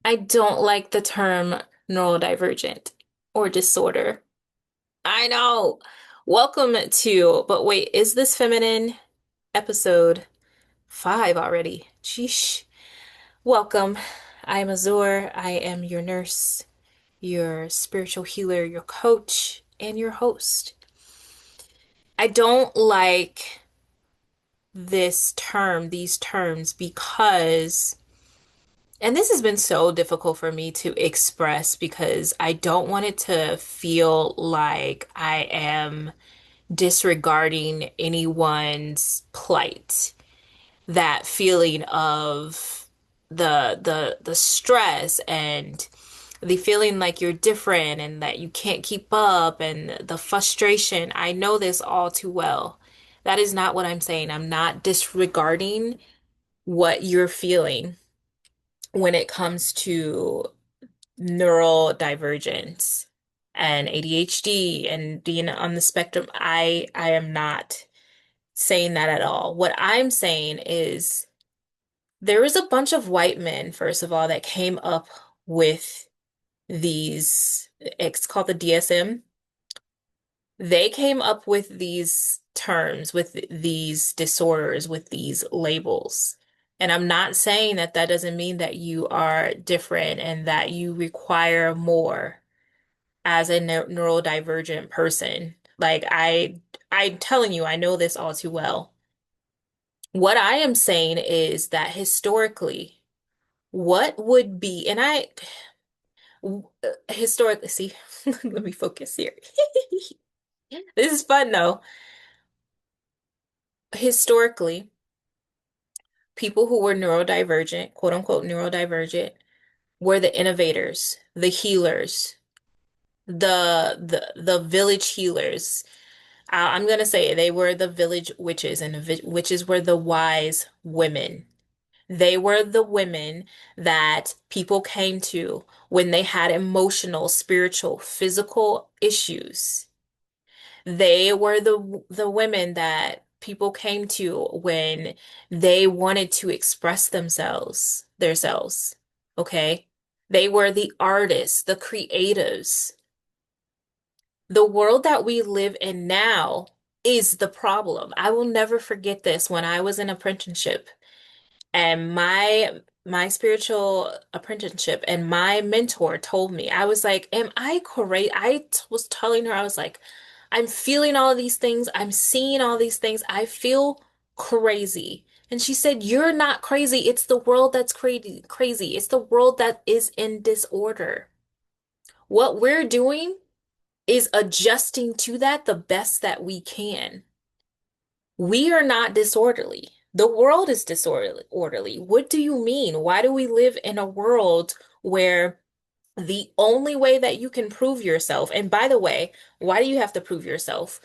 I don't like the term neurodivergent or disorder. I know. Welcome to, but wait, is this feminine episode 5 already? Sheesh. Welcome. I am Azur. I am your nurse, your spiritual healer, your coach, and your host. I don't like these terms because and this has been so difficult for me to express because I don't want it to feel like I am disregarding anyone's plight. That feeling of the stress and the feeling like you're different and that you can't keep up and the frustration. I know this all too well. That is not what I'm saying. I'm not disregarding what you're feeling when it comes to neural divergence and ADHD and being on the spectrum. I am not saying that at all. What I'm saying is there was a bunch of white men, first of all, that came up with these, it's called the DSM. They came up with these terms, with these disorders, with these labels. And I'm not saying that that doesn't mean that you are different and that you require more as a neurodivergent person. I'm telling you, I know this all too well. What I am saying is that historically, what would be, and historically, see, let me focus here. This is fun though. Historically, people who were neurodivergent, quote unquote neurodivergent, were the innovators, the healers, the village healers. I'm gonna say they were the village witches, and the vi witches were the wise women. They were the women that people came to when they had emotional, spiritual, physical issues. They were the women that people came to when they wanted to express themselves. Okay? They were the artists, the creatives. The world that we live in now is the problem. I will never forget this when I was in apprenticeship and my spiritual apprenticeship and my mentor told me, I was like, am I crazy? Was telling her, I was like, I'm feeling all these things. I'm seeing all these things. I feel crazy. And she said, you're not crazy. It's the world that's crazy. It's the world that is in disorder. What we're doing is adjusting to that the best that we can. We are not disorderly. The world is disorderly. What do you mean? Why do we live in a world where the only way that you can prove yourself, and by the way, why do you have to prove yourself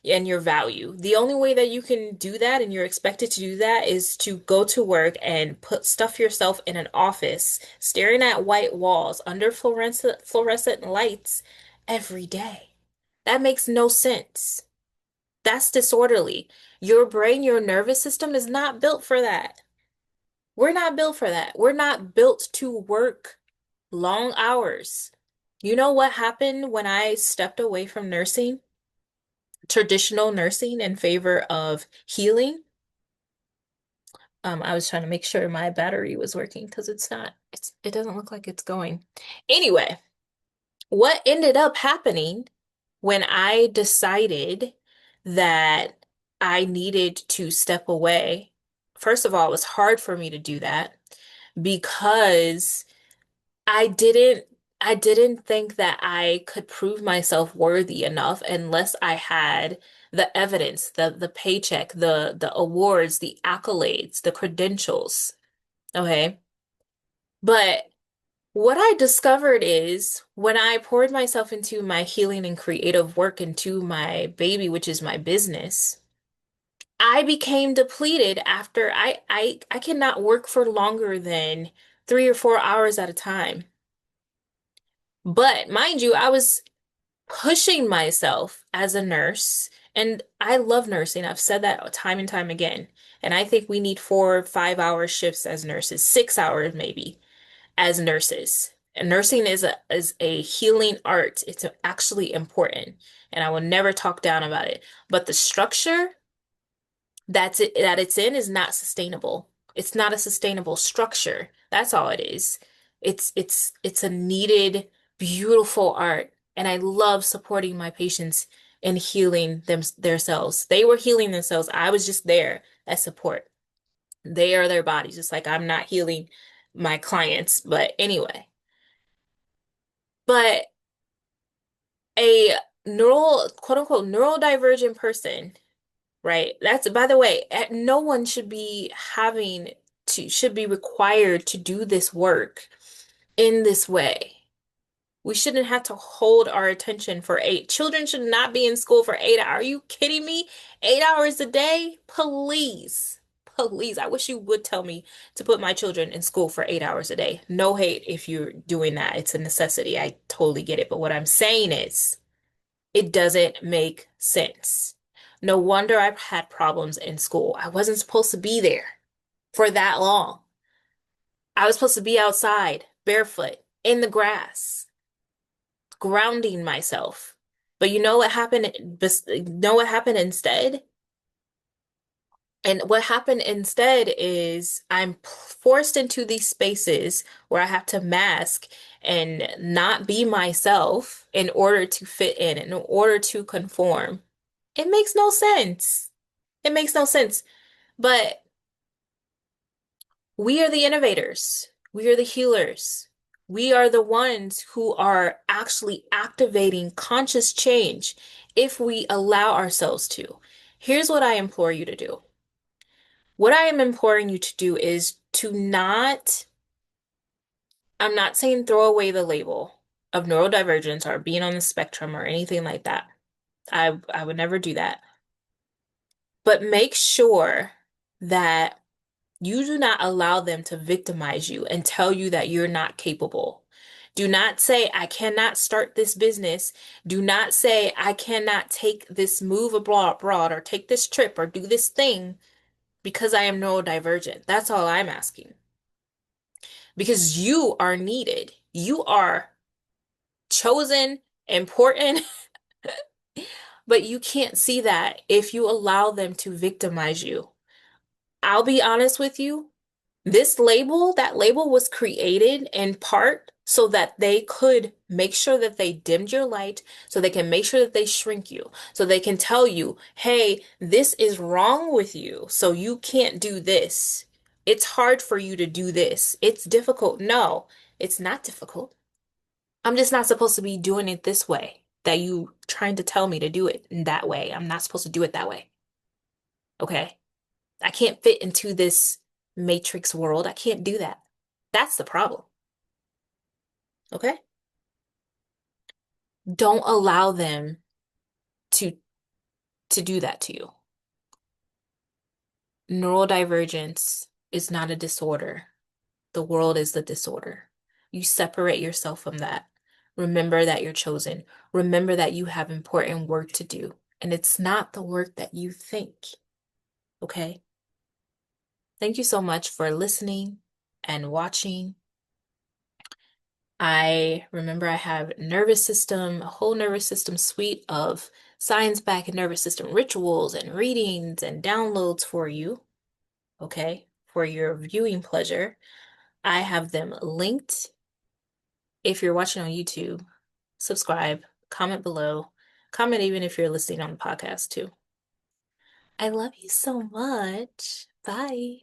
and your value? The only way that you can do that and you're expected to do that is to go to work and put stuff yourself in an office, staring at white walls under fluorescent lights every day. That makes no sense. That's disorderly. Your brain, your nervous system is not built for that. We're not built for that. We're not built to work long hours. You know what happened when I stepped away from nursing, traditional nursing in favor of healing? I was trying to make sure my battery was working because it doesn't look like it's going. Anyway, what ended up happening when I decided that I needed to step away, first of all, it was hard for me to do that because I didn't I didn't think that I could prove myself worthy enough unless I had the evidence, the paycheck, the awards, the accolades, the credentials. Okay. But what I discovered is when I poured myself into my healing and creative work into my baby, which is my business, I became depleted after I cannot work for longer than 3 or 4 hours at a time. But mind you, I was pushing myself as a nurse, and I love nursing. I've said that time and time again. And I think we need 4 5 hour shifts as nurses, 6 hours maybe. as nurses. And nursing is a healing art. It's actually important, and I will never talk down about it. But the structure that it's in is not sustainable. It's not a sustainable structure. That's all it is. It's a needed, beautiful art. And I love supporting my patients in healing themselves. They were healing themselves. I was just there as support. They are their bodies, just like I'm not healing my clients. But anyway, but a quote unquote, neurodivergent person, right? That's, by the way, no one should be required to do this work in this way. We shouldn't have to hold our attention for children should not be in school for 8 hours. Are you kidding me? 8 hours a day? Please. Please. I wish you would tell me to put my children in school for 8 hours a day. No hate if you're doing that. It's a necessity. I totally get it. But what I'm saying is, it doesn't make sense. No wonder I've had problems in school. I wasn't supposed to be there for that long. I was supposed to be outside, barefoot, in the grass, grounding myself. But you know what happened? Know what happened instead? And what happened instead is I'm forced into these spaces where I have to mask and not be myself in order to fit in order to conform. It makes no sense. It makes no sense. But we are the innovators. We are the healers. We are the ones who are actually activating conscious change if we allow ourselves to. Here's what I implore you to do. What I am imploring you to do is to not, I'm not saying throw away the label of neurodivergence or being on the spectrum or anything like that. I would never do that. But make sure that you do not allow them to victimize you and tell you that you're not capable. Do not say, I cannot start this business. Do not say, I cannot take this move abroad or take this trip or do this thing because I am neurodivergent. That's all I'm asking. Because you are needed. You are chosen, important, but you can't see that if you allow them to victimize you. I'll be honest with you. That label was created in part so that they could make sure that they dimmed your light, so they can make sure that they shrink you, so they can tell you, hey, this is wrong with you, so you can't do this. It's hard for you to do this. It's difficult. No, it's not difficult. I'm just not supposed to be doing it this way, that you trying to tell me to do it in that way. I'm not supposed to do it that way. Okay? I can't fit into this matrix world. I can't do that. That's the problem. Okay? Don't allow them to do that to you. Neurodivergence is not a disorder. The world is the disorder. You separate yourself from that. Remember that you're chosen. Remember that you have important work to do. And it's not the work that you think. Okay? Thank you so much for listening and watching. I remember I have a whole nervous system suite of science-backed nervous system rituals and readings and downloads for you, okay, for your viewing pleasure. I have them linked. If you're watching on YouTube, subscribe, comment below, comment even if you're listening on the podcast too. I love you so much. Bye.